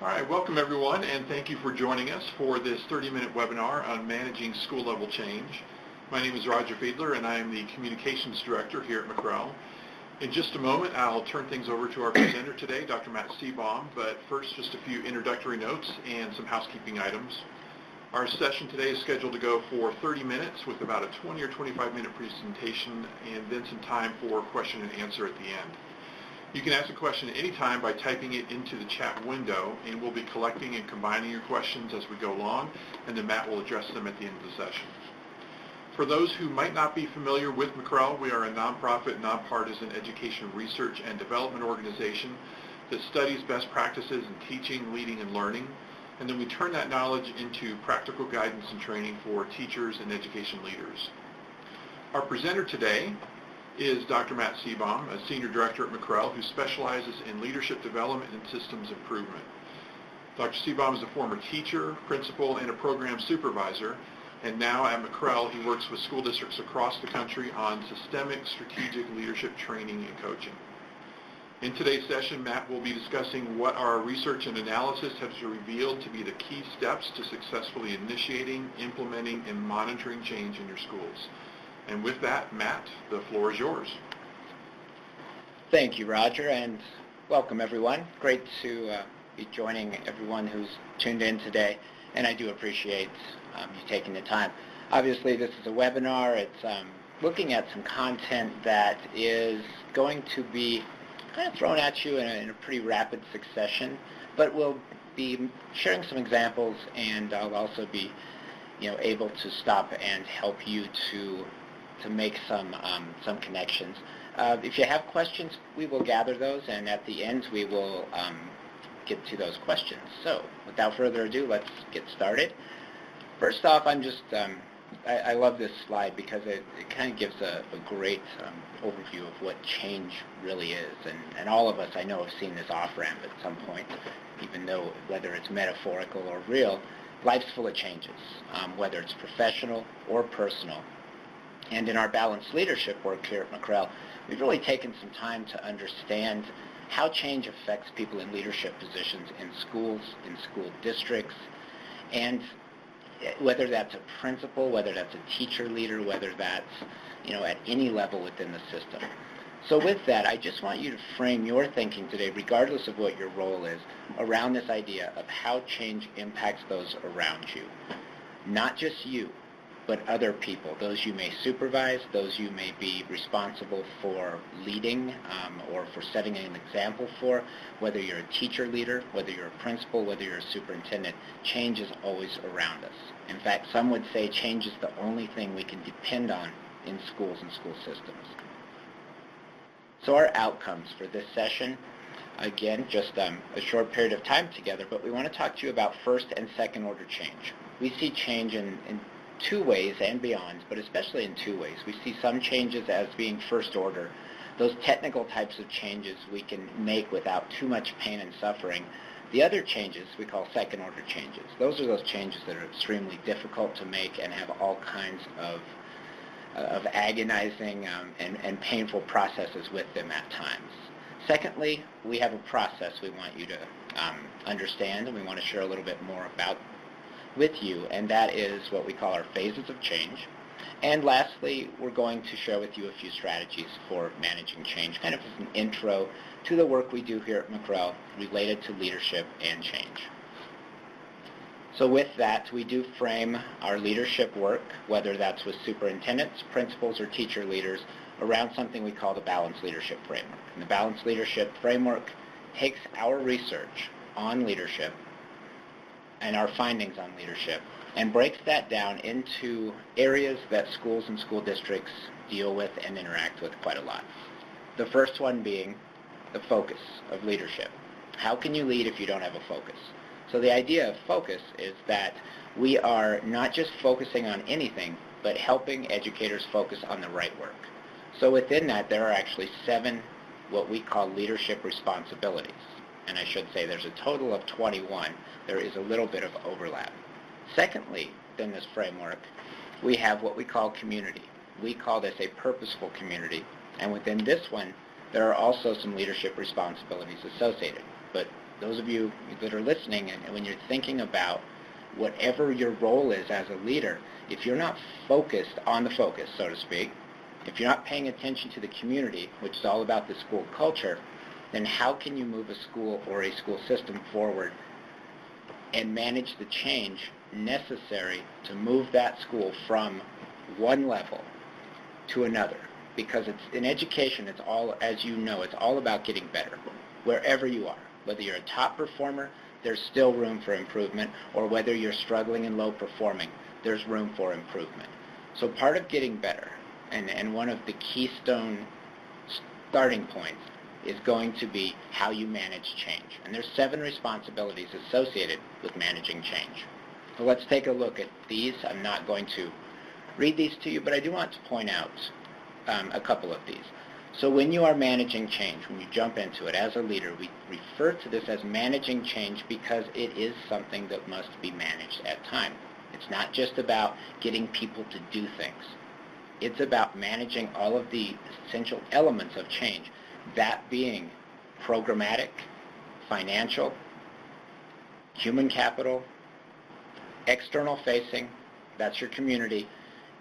All right, welcome everyone, and thank you for joining us for this 30-minute webinar on managing school-level change. My name is Roger Fiedler, and I am the Communications Director here at McREL. In just a moment, I'll turn things over to our presenter today, Dr. Matt Seebaum, but first just a few introductory notes and some housekeeping items. Our session today is scheduled to go for 30 minutes with about a 20 or 25-minute presentation and then some time for question and answer at the end. You can ask a question at any time by typing it into the chat window, and we'll be collecting and combining your questions as we go along, and then Matt will address them at the end of the session. For those who might not be familiar with McREL, we are a nonprofit, nonpartisan education research and development organization that studies best practices in teaching, leading, and learning, and then we turn that knowledge into practical guidance and training for teachers and education leaders. Our presenter today is Dr. Matt Seebaum, a Senior Director at McREL who specializes in leadership development and systems improvement. Dr. Seebaum is a former teacher, principal, and a program supervisor, and now at McREL he works with school districts across the country on systemic strategic leadership training and coaching. In today's session, Matt will be discussing what our research and analysis has revealed to be the key steps to successfully initiating, implementing, and monitoring change in your schools. And with that, Matt, the floor is yours. Thank you, Roger, and welcome everyone. Great to be joining everyone who's tuned in today, and I do appreciate you taking the time. Obviously, this is a webinar. It's looking at some content that is going to be kind of thrown at you in a pretty rapid succession, but we'll be sharing some examples, and I'll also be able to stop and help you to make some connections. If you have questions, we will gather those, and at the end we will get to those questions. So without further ado, let's get started. First off, I love this slide because it kind of gives a great overview of what change really is. And all of us, I know, have seen this off-ramp at some point, even though whether it's metaphorical or real, life's full of changes, whether it's professional or personal. And in our balanced leadership work here at McREL, we've really taken some time to understand how change affects people in leadership positions in schools, in school districts, and whether that's a principal, whether that's a teacher leader, whether that's at any level within the system. So with that, I just want you to frame your thinking today, regardless of what your role is, around this idea of how change impacts those around you. Not just you, but other people, those you may supervise, those you may be responsible for leading or for setting an example for, whether you're a teacher leader, whether you're a principal, whether you're a superintendent, change is always around us. In fact, some would say change is the only thing we can depend on in schools and school systems. So our outcomes for this session, again, just a short period of time together, but we want to talk to you about first and second order change. We see change in two ways and beyond, but especially in two ways. We see some changes as being first order, those technical types of changes we can make without too much pain and suffering. The other changes we call second order changes. Those are those changes that are extremely difficult to make and have all kinds of agonizing and painful processes with them at times. Secondly, we have a process we want you to understand, and we want to share a little bit more about with you, and that is what we call our phases of change. And lastly, we're going to share with you a few strategies for managing change, kind of as an intro to the work we do here at McREL related to leadership and change. So with that, we do frame our leadership work, whether that's with superintendents, principals, or teacher leaders, around something we call the balanced leadership framework. And the balanced leadership framework takes our research on leadership and our findings on leadership and breaks that down into areas that schools and school districts deal with and interact with quite a lot. The first one being the focus of leadership. How can you lead if you don't have a focus? So the idea of focus is that we are not just focusing on anything, but helping educators focus on the right work. So within that, there are actually 7 what we call leadership responsibilities. And I should say there's a total of 21. There is a little bit of overlap. Secondly, within this framework, we have what we call community. We call this a purposeful community. And within this one, there are also some leadership responsibilities associated. But those of you that are listening, and when you're thinking about whatever your role is as a leader, if you're not focused on the focus, so to speak, if you're not paying attention to the community, which is all about the school culture, then how can you move a school or a school system forward and manage the change necessary to move that school from one level to another? Because it's in education, it's all, as you know, it's all about getting better wherever you are. Whether you're a top performer, there's still room for improvement, or whether you're struggling and low performing, there's room for improvement. So part of getting better, and one of the keystone starting points, is going to be how you manage change. And there's 7 responsibilities associated with managing change. So let's take a look at these. I'm not going to read these to you, but I do want to point out a couple of these. So when you are managing change, when you jump into it as a leader, we refer to this as managing change because it is something that must be managed at time. It's not just about getting people to do things. It's about managing all of the essential elements of change, that being programmatic, financial, human capital, external facing, that's your community.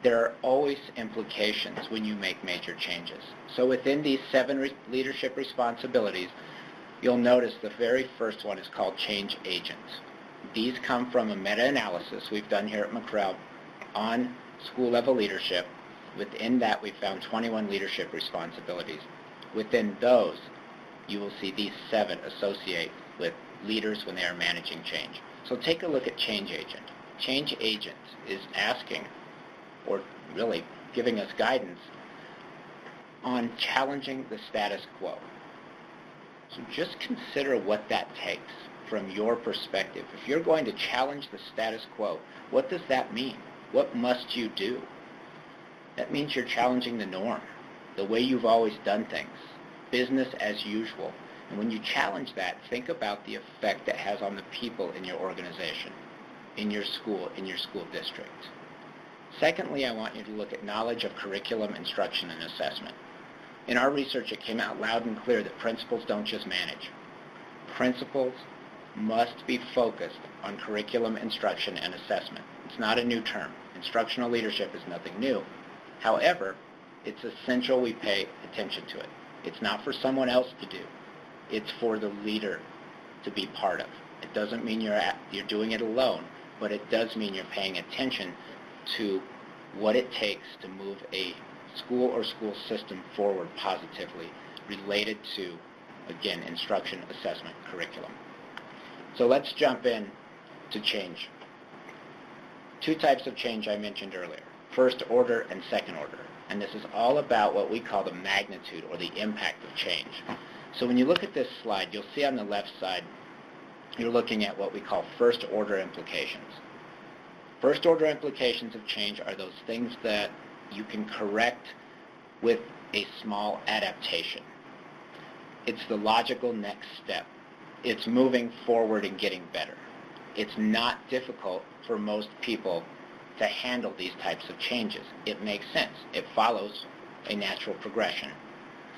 There are always implications when you make major changes. So within these 7 leadership responsibilities, you'll notice the very first one is called change agents. These come from a meta-analysis we've done here at McREL on school-level leadership. Within that, we found 21 leadership responsibilities. Within those, you will see these 7 associate with leaders when they are managing change. So take a look at change agent. Change agent is asking, or really giving us guidance on challenging the status quo. So just consider what that takes from your perspective. If you're going to challenge the status quo, what does that mean? What must you do? That means you're challenging the norm, the way you've always done things, business as usual. And when you challenge that, think about the effect that has on the people in your organization, in your school district. Secondly, I want you to look at knowledge of curriculum, instruction, and assessment. In our research, it came out loud and clear that principals don't just manage. Principals must be focused on curriculum, instruction, and assessment. It's not a new term. Instructional leadership is nothing new. However, it's essential we pay attention to it. It's not for someone else to do. It's for the leader to be part of. It doesn't mean you're doing it alone, but it does mean you're paying attention to what it takes to move a school or school system forward positively related to, again, instruction, assessment, curriculum. So let's jump in to change. 2 types of change I mentioned earlier, first order and second order. And this is all about what we call the magnitude or the impact of change. So when you look at this slide, you'll see on the left side, you're looking at what we call first order implications. First order implications of change are those things that you can correct with a small adaptation. It's the logical next step. It's moving forward and getting better. It's not difficult for most people to handle these types of changes. It makes sense. It follows a natural progression.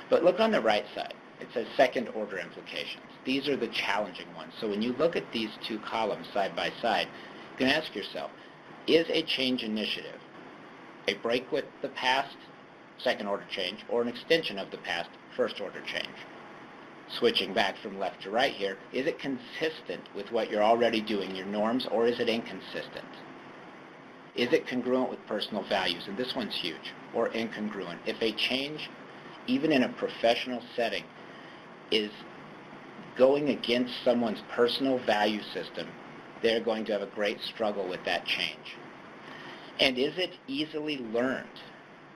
But look on the right side. It says second order implications. These are the challenging ones. So when you look at these 2 columns side by side, you can ask yourself, is a change initiative a break with the past, second order change, or an extension of the past, first order change? Switching back from left to right here, is it consistent with what you're already doing, your norms, or is it inconsistent? Is it congruent with personal values? And this one's huge. Or incongruent. If a change, even in a professional setting, is going against someone's personal value system, they're going to have a great struggle with that change. And is it easily learned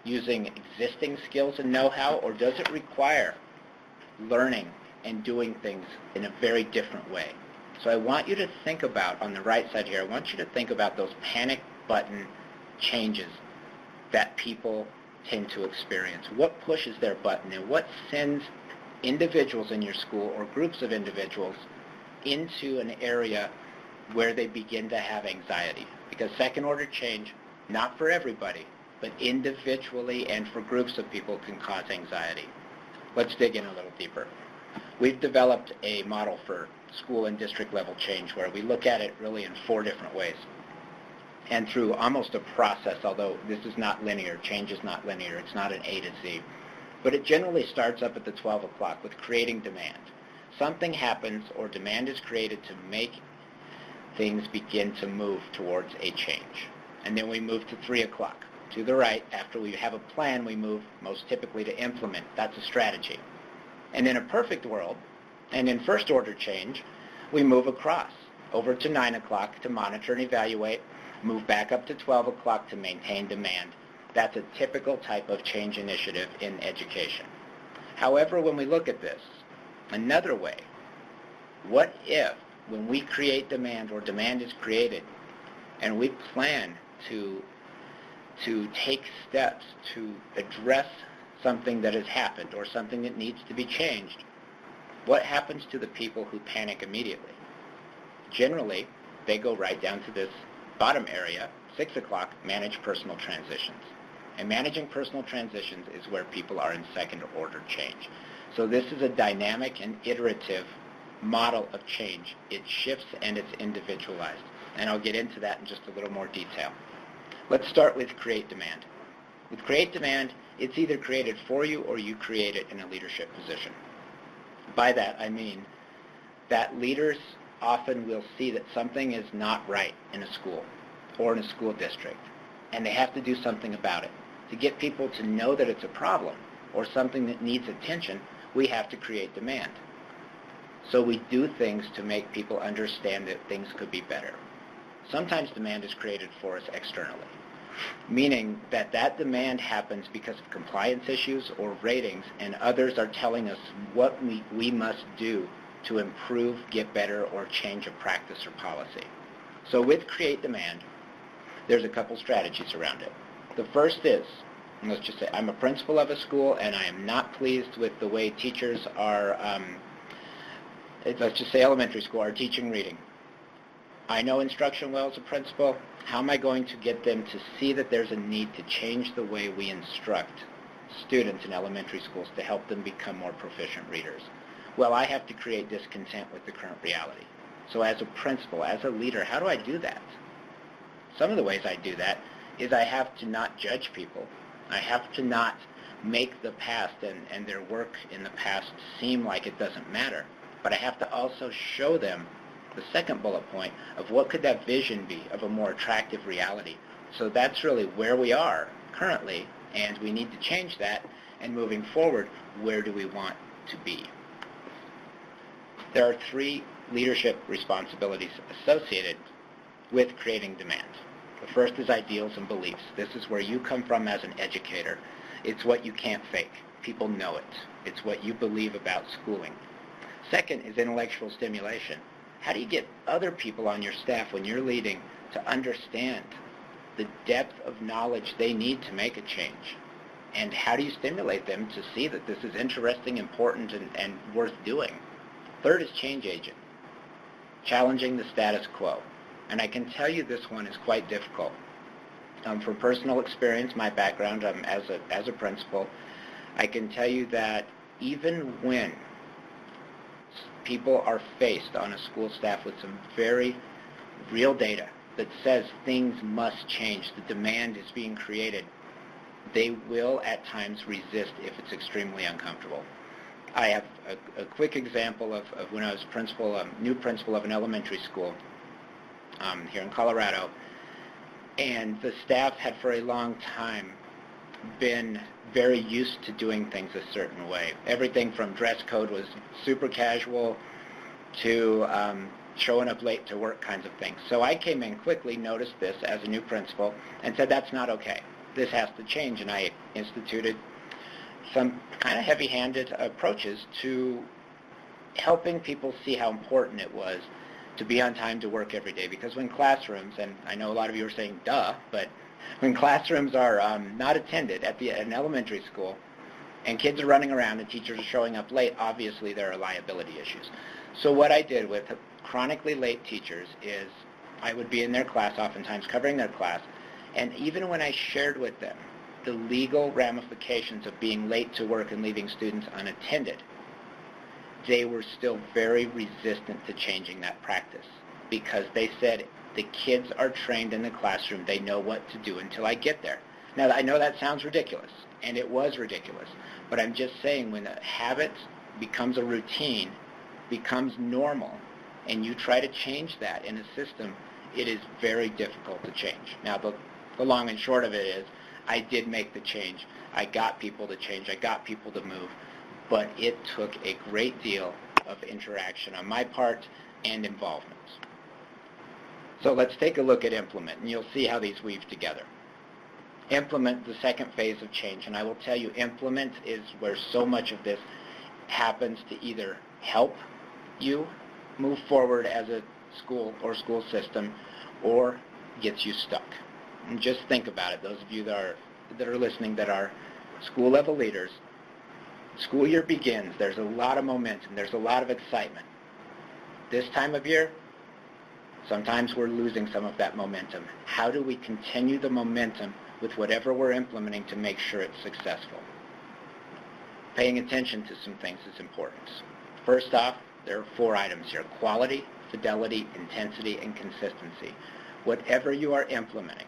using existing skills and know-how, or does it require learning and doing things in a very different way? So I want you to think about, on the right side here, I want you to think about those panic button changes that people tend to experience. What pushes their button, and what sends individuals in your school or groups of individuals into an area where they begin to have anxiety? Because second order change, not for everybody, but individually and for groups of people, can cause anxiety. Let's dig in a little deeper. We've developed a model for school and district level change, where we look at it really in 4 different ways. And through almost a process, although this is not linear, change is not linear, it's not an A to Z. But it generally starts up at the 12 o'clock with creating demand. Something happens or demand is created to make things begin to move towards a change. And then we move to 3 o'clock. To the right, after we have a plan, we move most typically to implement. That's a strategy. And in a perfect world, and in first order change, we move across over to 9 o'clock to monitor and evaluate, move back up to 12 o'clock to maintain demand. That's a typical type of change initiative in education. However, when we look at this another way, what if when we create demand or demand is created and we plan to take steps to address something that has happened or something that needs to be changed, what happens to the people who panic immediately? Generally, they go right down to this bottom area, 6 o'clock, manage personal transitions. And managing personal transitions is where people are in second order change. So this is a dynamic and iterative model of change. It shifts and it's individualized. And I'll get into that in just a little more detail. Let's start with create demand. With create demand, it's either created for you or you create it in a leadership position. By that, I mean that leaders often will see that something is not right in a school or in a school district, and they have to do something about it. To get people to know that it's a problem or something that needs attention, we have to create demand. So we do things to make people understand that things could be better. Sometimes demand is created for us externally, meaning that that demand happens because of compliance issues or ratings, and others are telling us what we must do to improve, get better, or change a practice or policy. So with create demand, there's a couple strategies around it. The first is, let's just say I'm a principal of a school and I am not pleased with the way teachers are, let's just say elementary school, are teaching reading. I know instruction well as a principal. How am I going to get them to see that there's a need to change the way we instruct students in elementary schools to help them become more proficient readers? Well, I have to create discontent with the current reality. So as a principal, as a leader, how do I do that? Some of the ways I do that is I have to not judge people. I have to not make the past and their work in the past seem like it doesn't matter. But I have to also show them the second bullet point of what could that vision be of a more attractive reality. So that's really where we are currently, and we need to change that. And moving forward, where do we want to be? There are 3 leadership responsibilities associated with creating demand. The first is ideals and beliefs. This is where you come from as an educator. It's what you can't fake. People know it. It's what you believe about schooling. Second is intellectual stimulation. How do you get other people on your staff when you're leading to understand the depth of knowledge they need to make a change? And how do you stimulate them to see that this is interesting, important, and worth doing? Third is change agent, challenging the status quo. And I can tell you this one is quite difficult. From personal experience, my background as a principal, I can tell you that even when people are faced on a school staff with some very real data that says things must change, the demand is being created, they will at times resist if it's extremely uncomfortable. I have a quick example of when I was new principal of an elementary school here in Colorado, and the staff had for a long time been very used to doing things a certain way. Everything from dress code was super casual to showing up late to work kinds of things. So I came in quickly, noticed this as a new principal, and said that's not okay. This has to change, and I instituted some kind of heavy-handed approaches to helping people see how important it was to be on time to work every day. Because when classrooms, and I know a lot of you are saying duh, but when classrooms are not attended at an elementary school and kids are running around and teachers are showing up late, obviously there are liability issues. So what I did with chronically late teachers is I would be in their class, oftentimes covering their class, and even when I shared with them the legal ramifications of being late to work and leaving students unattended, they were still very resistant to changing that practice because they said, the kids are trained in the classroom. They know what to do until I get there. Now, I know that sounds ridiculous, and it was ridiculous, but I'm just saying when a habit becomes a routine, becomes normal, and you try to change that in a system, it is very difficult to change. Now, the long and short of it is, I did make the change. I got people to change. I got people to move, but it took a great deal of interaction on my part and involvement. So let's take a look at implement, and you'll see how these weave together. Implement, the second phase of change, and I will tell you, implement is where so much of this happens to either help you move forward as a school or school system, or gets you stuck. And just think about it, those of you that are listening that are school level leaders. School year begins, there's a lot of momentum, there's a lot of excitement. This time of year, sometimes we're losing some of that momentum. How do we continue the momentum with whatever we're implementing to make sure it's successful? Paying attention to some things is important. First off, there are 4 items here: quality, fidelity, intensity, and consistency. Whatever you are implementing,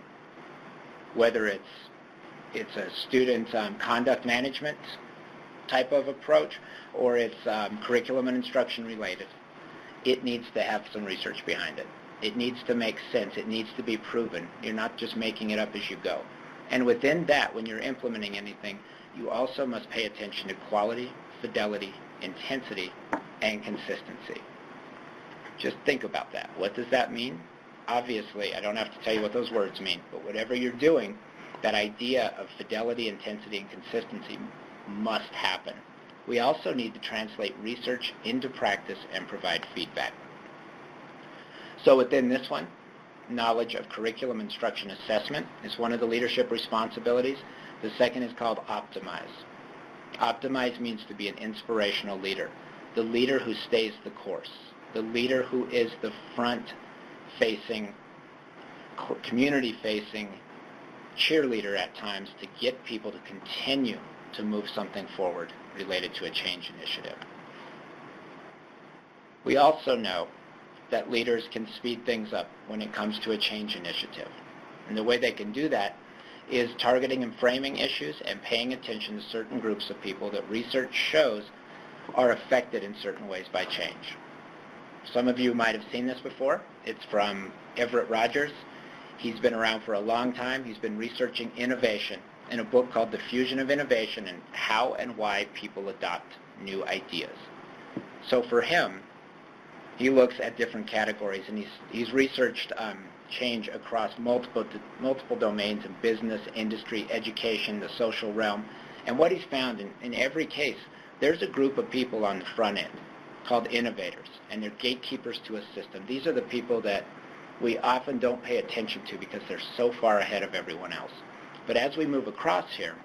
whether it's a student conduct management type of approach, or it's curriculum and instruction related, it needs to have some research behind it. It needs to make sense. It needs to be proven. You're not just making it up as you go. And within that, when you're implementing anything, you also must pay attention to quality, fidelity, intensity, and consistency. Just think about that. What does that mean? Obviously, I don't have to tell you what those words mean, but whatever you're doing, that idea of fidelity, intensity, and consistency must happen. We also need to translate research into practice and provide feedback. So within this one, knowledge of curriculum instruction assessment is one of the leadership responsibilities. The second is called optimize. Optimize means to be an inspirational leader, the leader who stays the course, the leader who is the front-facing, community-facing cheerleader at times to get people to continue to move something forward related to a change initiative. We also know that leaders can speed things up when it comes to a change initiative. And the way they can do that is targeting and framing issues and paying attention to certain groups of people that research shows are affected in certain ways by change. Some of you might have seen this before. It's from Everett Rogers. He's been around for a long time. He's been researching innovation in a book called The Fusion of Innovation and How and Why People Adopt New Ideas. So for him, he looks at different categories, and he's researched change across multiple domains in business, industry, education, the social realm. And what he's found in every case, there's a group of people on the front end called innovators, and they're gatekeepers to a system. These are the people that we often don't pay attention to because they're so far ahead of everyone else. But as we move across here,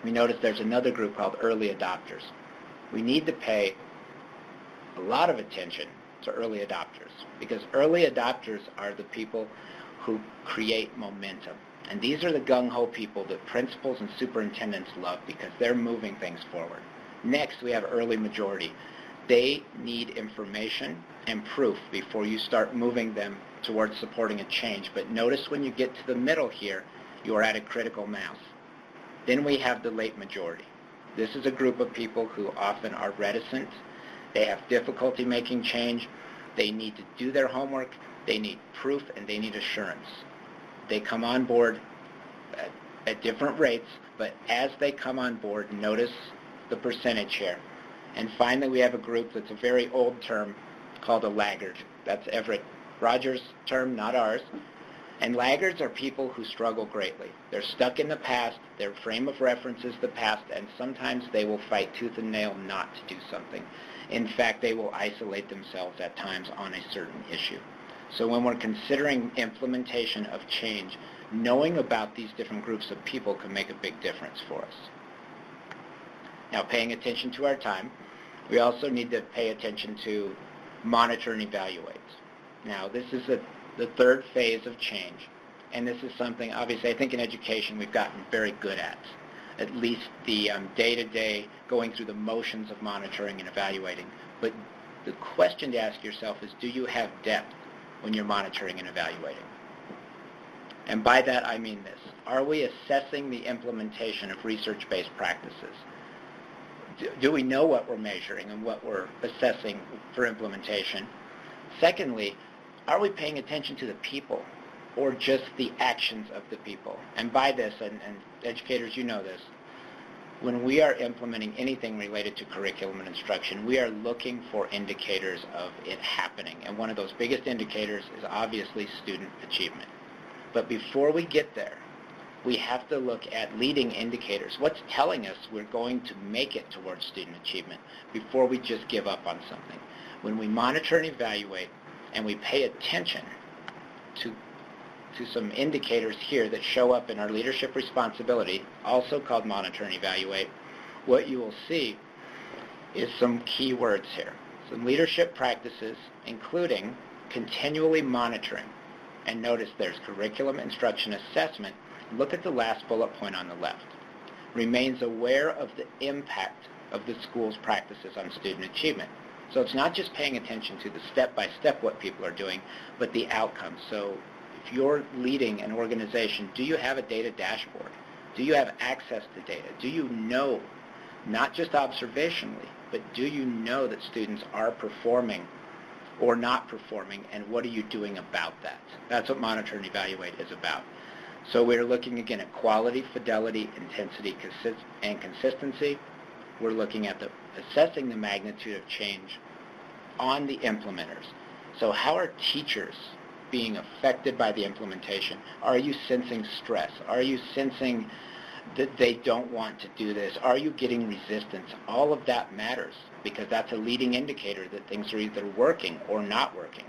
we notice there's another group called early adopters. We need to pay a lot of attention to early adopters, because early adopters are the people who create momentum. And these are the gung-ho people that principals and superintendents love because they're moving things forward. Next, we have early majority. They need information and proof before you start moving them towards supporting a change. But notice when you get to the middle here, you are at a critical mass. Then we have the late majority. This is a group of people who often are reticent. They have difficulty making change. They need to do their homework. They need proof, and they need assurance. They come on board at different rates, but as they come on board, notice the percentage here. And finally, we have a group that's a very old term called a laggard. That's Everett Rogers' term, not ours. And laggards are people who struggle greatly. They're stuck in the past, their frame of reference is the past, and sometimes they will fight tooth and nail not to do something. In fact, they will isolate themselves at times on a certain issue. So when we're considering implementation of change, knowing about these different groups of people can make a big difference for us. Now, paying attention to our time, we also need to pay attention to monitor and evaluate. Now, this is the third phase of change, and this is something, obviously, I think in education we've gotten very good at. at least the day-to-day going through the motions of monitoring and evaluating. But the question to ask yourself is, do you have depth when you're monitoring and evaluating? And by that I mean this. Are we assessing the implementation of research-based practices? Do we know what we're measuring and what we're assessing for implementation? Secondly, are we paying attention to the people or just the actions of the people? And by this, and educators, you know this, when we are implementing anything related to curriculum and instruction, we are looking for indicators of it happening. And one of those biggest indicators is obviously student achievement. But before we get there, we have to look at leading indicators. What's telling us we're going to make it towards student achievement before we just give up on something? When we monitor and evaluate and we pay attention to some indicators here that show up in our leadership responsibility, also called monitor and evaluate, what you will see is some key words here. Some leadership practices, including continually monitoring. And notice there's curriculum, instruction, assessment. Look at the last bullet point on the left. Remains aware of the impact of the school's practices on student achievement. So it's not just paying attention to the step-by-step what people are doing, but the outcomes. So if you're leading an organization, do you have a data dashboard? Do you have access to data? Do you know, not just observationally, but do you know that students are performing or not performing, and what are you doing about that? That's what monitor and evaluate is about. So we're looking again at quality, fidelity, intensity, and consistency. We're looking at assessing the magnitude of change on the implementers. So how are teachers being affected by the implementation? Are you sensing stress? Are you sensing that they don't want to do this? Are you getting resistance? All of that matters because that's a leading indicator that things are either working or not working.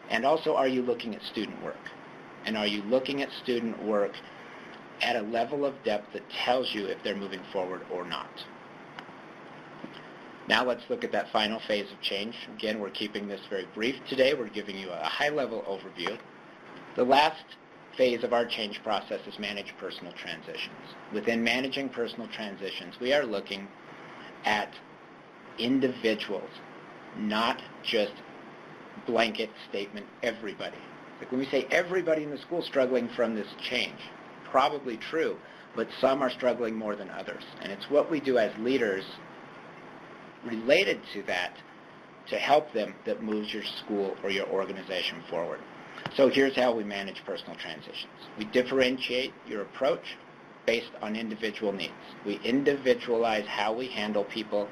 And also, are you looking at student work? And are you looking at student work at a level of depth that tells you if they're moving forward or not? Now let's look at that final phase of change. Again, we're keeping this very brief today. We're giving you a high-level overview. The last phase of our change process is manage personal transitions. Within managing personal transitions, we are looking at individuals, not just blanket statement everybody. Like when we say everybody in the school struggling from this change, probably true, but some are struggling more than others. And it's what we do as leaders related to that to help them that moves your school or your organization forward. So here's how we manage personal transitions. We differentiate your approach based on individual needs. We individualize how we handle people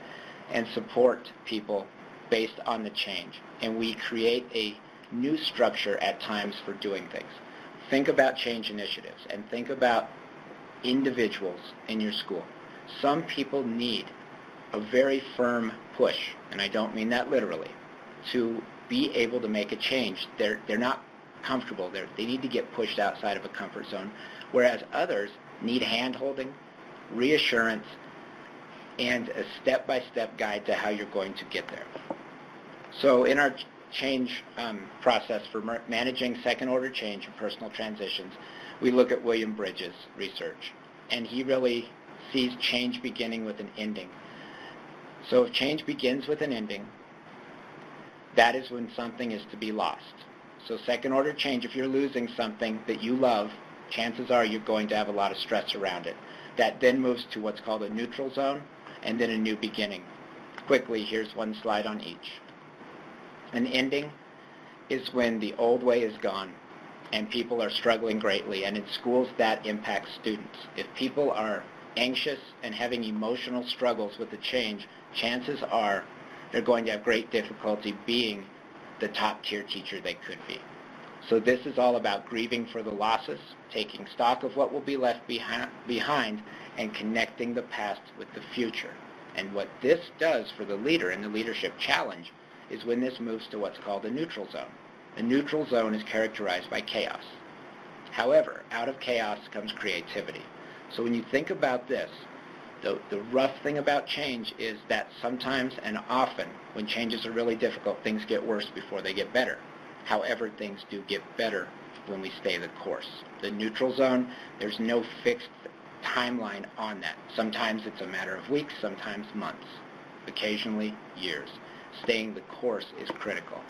and support people based on the change. And we create a new structure at times for doing things. Think about change initiatives and think about individuals in your school. Some people need a very firm push, and I don't mean that literally, to be able to make a change. They're not comfortable. They need to get pushed outside of a comfort zone, whereas others need hand-holding, reassurance, and a step-by-step guide to how you're going to get there. So in our change process for managing second-order change and personal transitions, we look at William Bridges' research, and he really sees change beginning with an ending. So if change begins with an ending, that is when something is to be lost. So second-order change, if you're losing something that you love, chances are you're going to have a lot of stress around it. That then moves to what's called a neutral zone, and then a new beginning. Quickly, here's one slide on each. An ending is when the old way is gone and people are struggling greatly, and in schools that impacts students. If people are anxious and having emotional struggles with the change, chances are they're going to have great difficulty being the top-tier teacher they could be. So this is all about grieving for the losses, taking stock of what will be left behind, and connecting the past with the future. And what this does for the leader in the leadership challenge is when this moves to what's called a neutral zone. A neutral zone is characterized by chaos. However, out of chaos comes creativity. So when you think about this, the rough thing about change is that sometimes and often when changes are really difficult, things get worse before they get better. However, things do get better when we stay the course. The neutral zone, there's no fixed timeline on that. Sometimes it's a matter of weeks, sometimes months, occasionally years. Staying the course is critical.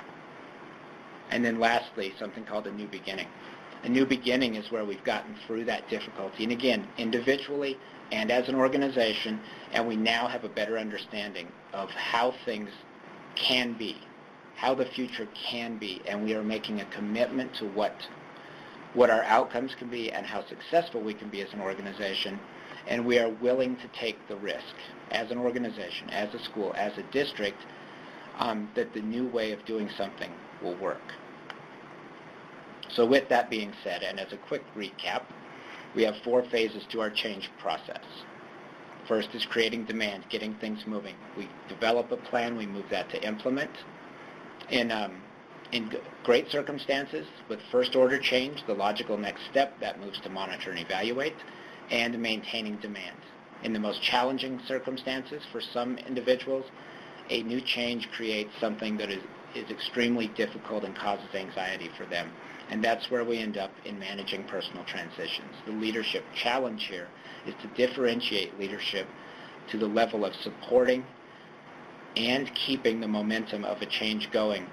And then lastly, something called a new beginning. A new beginning is where we've gotten through that difficulty, and again, individually and as an organization, and we now have a better understanding of how things can be, how the future can be, and we are making a commitment to what our outcomes can be and how successful we can be as an organization, and we are willing to take the risk as an organization, as a school, as a district, that the new way of doing something will work. So with that being said, and as a quick recap, we have 4 phases to our change process. First is creating demand, getting things moving. We develop a plan, we move that to implement. In great circumstances, with first order change, the logical next step, that moves to monitor and evaluate, and maintaining demand. In the most challenging circumstances for some individuals, a new change creates something that is extremely difficult and causes anxiety for them. And that's where we end up in managing personal transitions. The leadership challenge here is to differentiate leadership to the level of supporting and keeping the momentum of a change going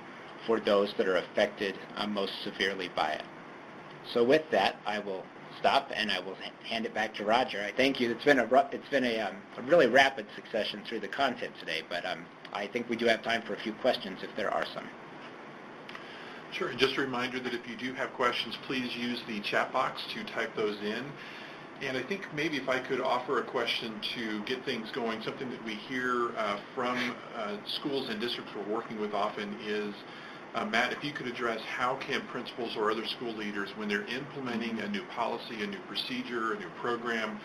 for those that are affected most severely by it. So with that, I will stop and I will hand it back to Roger. I thank you. It's been a really rapid succession through the content today, but I think we do have time for a few questions if there are some. Sure, and just a reminder that if you do have questions, please use the chat box to type those in. And I think maybe if I could offer a question to get things going, something that we hear from schools and districts we're working with often is, Matt, if you could address how can principals or other school leaders, when they're implementing a new policy, a new procedure, a new program,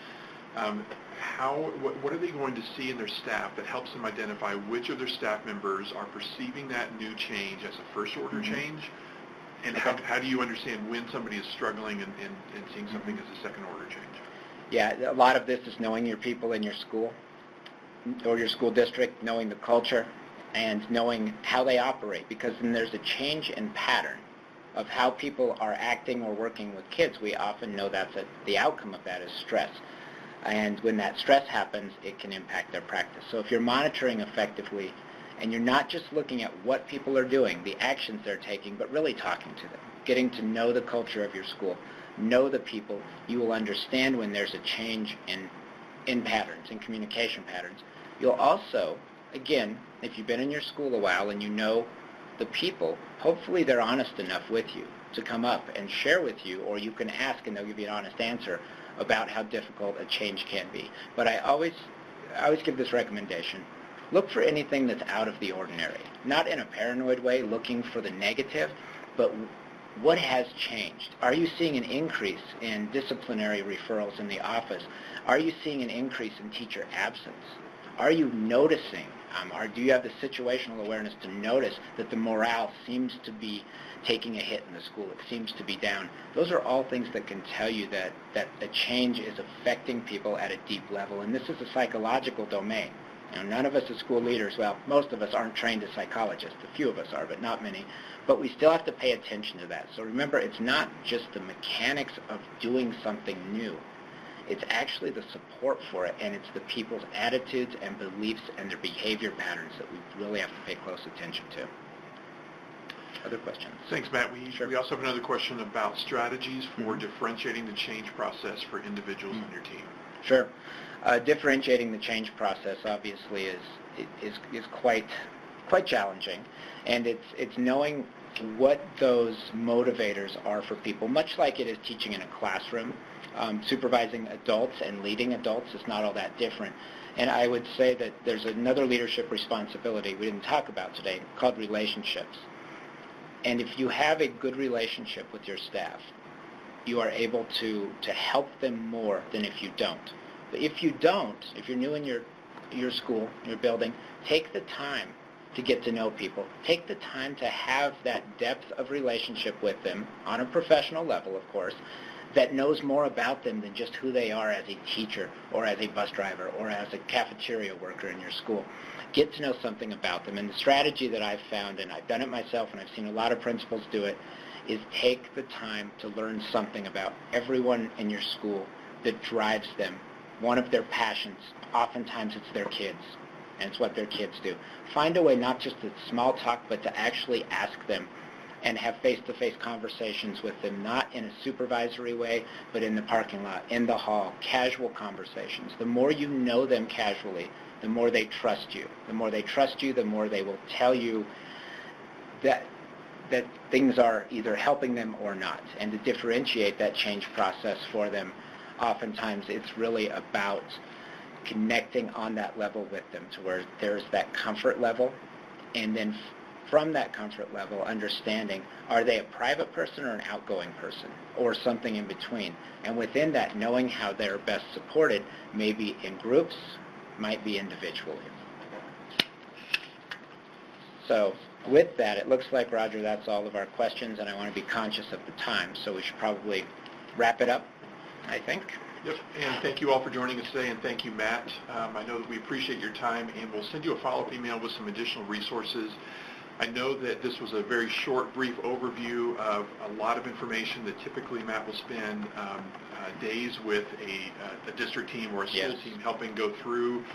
what are they going to see in their staff that helps them identify which of their staff members are perceiving that new change as a first order change, and how do you understand when somebody is struggling and seeing something as a second order change? Yeah, a lot of this is knowing your people in your school or your school district, knowing the culture and knowing how they operate, because then there's a change in pattern of how people are acting or working with kids. We often know the outcome of that is stress. And when that stress happens, it can impact their practice. So if you're monitoring effectively, and you're not just looking at what people are doing, the actions they're taking, but really talking to them, getting to know the culture of your school, know the people, you will understand when there's a change in patterns, in communication patterns. You'll also, again, if you've been in your school a while and you know the people, hopefully they're honest enough with you to come up and share with you, or you can ask and they'll give you an honest answer about how difficult a change can be. But I always give this recommendation. Look for anything that's out of the ordinary. Not in a paranoid way, looking for the negative, but what has changed? Are you seeing an increase in disciplinary referrals in the office? Are you seeing an increase in teacher absence? Are you noticing, or do you have the situational awareness to notice that the morale seems to be taking a hit in the school? It seems to be down. Those are all things that can tell you that a change is affecting people at a deep level, and this is a psychological domain. Now, none of us as school leaders, well, most of us aren't trained as psychologists. A few of us are, but not many. But we still have to pay attention to that. So remember, it's not just the mechanics of doing something new. It's actually the support for it, and it's the people's attitudes and beliefs and their behavior patterns that we really have to pay close attention to. Other questions? Thanks, Matt. We also have another question about strategies for differentiating the change process for individuals on your team. Sure. Differentiating the change process obviously is quite challenging, and it's knowing what those motivators are for people, much like it is teaching in a classroom. Supervising adults and leading adults is not all that different. And I would say that there's another leadership responsibility we didn't talk about today called relationships. And if you have a good relationship with your staff, you are able to help them more than if you don't. But if you don't, if you're new in your school, your building, take the time to get to know people. Take the time to have that depth of relationship with them on a professional level, of course, that knows more about them than just who they are as a teacher or as a bus driver or as a cafeteria worker in your school. Get to know something about them. And the strategy that I've found, and I've done it myself and I've seen a lot of principals do it, is take the time to learn something about everyone in your school, regardless of that drives them, one of their passions. Oftentimes it's their kids, and it's what their kids do. Find a way not just to small talk, but to actually ask them and have face-to-face conversations with them, not in a supervisory way, but in the parking lot, in the hall, casual conversations. The more you know them casually, the more they trust you. The more they trust you, the more they will tell you that things are either helping them or not. And to differentiate that change process for them, oftentimes it's really about connecting on that level with them to where there's that comfort level, and then from that comfort level, understanding, are they a private person or an outgoing person, or something in between? And within that, knowing how they're best supported, maybe in groups, might be individually. So with that, it looks like, Roger, that's all of our questions, and I want to be conscious of the time, so we should probably wrap it up, I think. Yep, and thank you all for joining us today, and thank you, Matt. I know that we appreciate your time, and we'll send you a follow-up email with some additional resources. I know that this was a very short, brief overview of a lot of information that typically Matt will spend days with a district team or a school team helping go through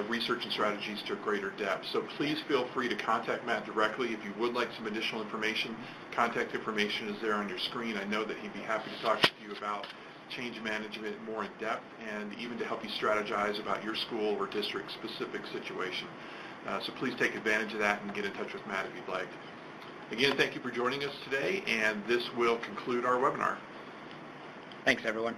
research and strategies to a greater depth. So please feel free to contact Matt directly if you would like some additional information. Contact information is there on your screen. I know that he'd be happy to talk with you about change management more in depth and even to help you strategize about your school or district specific situation. So please take advantage of that and get in touch with Matt if you'd like. Again, thank you for joining us today, and this will conclude our webinar. Thanks, everyone.